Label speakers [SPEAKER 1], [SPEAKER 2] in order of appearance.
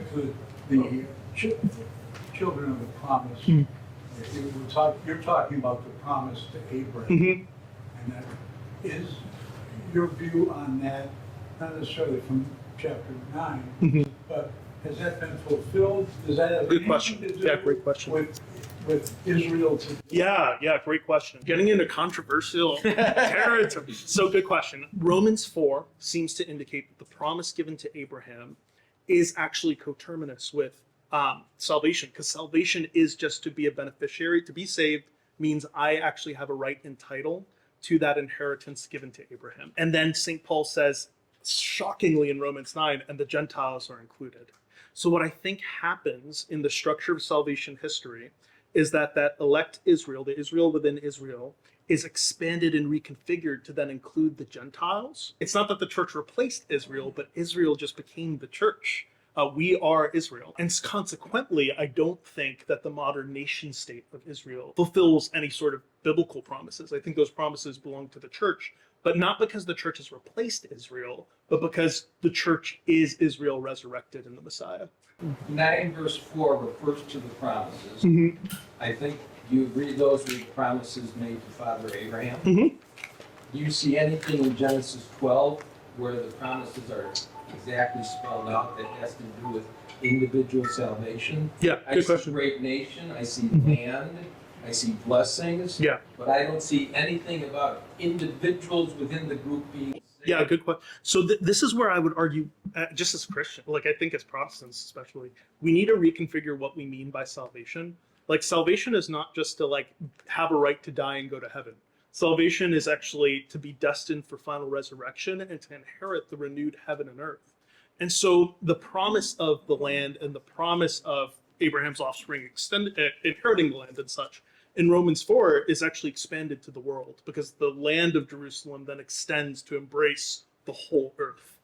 [SPEAKER 1] respect to the children of the promise, you're talking about the promise to Abraham. And that is your view on that, not necessarily from chapter 9, but has that been fulfilled? Does that have
[SPEAKER 2] Good question.
[SPEAKER 1] anything to do
[SPEAKER 2] Yeah, great question.
[SPEAKER 1] with Israel today?
[SPEAKER 2] Yeah, great question. Getting into controversial territory. So good question. Romans 4 seems to indicate that the promise given to Abraham is actually coterminous with salvation, because salvation is just to be a beneficiary. To be saved means I actually have a right and title to that inheritance given to Abraham. And then St. Paul says, shockingly in Romans 9, and the Gentiles are included. So what I think happens in the structure of salvation history is that elect Israel, the Israel within Israel, is expanded and reconfigured to then include the Gentiles. It's not that the church replaced Israel, but Israel just became the church. We are Israel. And consequently, I don't think that the modern nation state of Israel fulfills any sort of biblical promises. I think those promises belong to the church, but not because the church has replaced Israel, but because the church is Israel resurrected in the Messiah.
[SPEAKER 3] 9 verse 4 refers to the promises. I think you agree those were promises made to Father Abraham. Do you see anything in Genesis 12 where the promises are exactly spelled out that has to do with individual salvation?
[SPEAKER 2] Yeah,
[SPEAKER 3] I
[SPEAKER 2] good
[SPEAKER 3] see
[SPEAKER 2] question.
[SPEAKER 3] great nation, I see land, I see blessings,
[SPEAKER 2] Yeah.
[SPEAKER 3] but I don't see anything about individuals within the group being saved.
[SPEAKER 2] Yeah, good question. So this is where I would argue, just as Christian, like I think as Protestants especially, we need to reconfigure what we mean by salvation. Like salvation is not just to like have a right to die and go to heaven. Salvation is actually to be destined for final resurrection and to inherit the renewed heaven and earth. And so the promise of the land and the promise of Abraham's offspring inheriting the land and such in Romans 4 is actually expanded to the world, because the land of Jerusalem then extends to embrace the whole earth.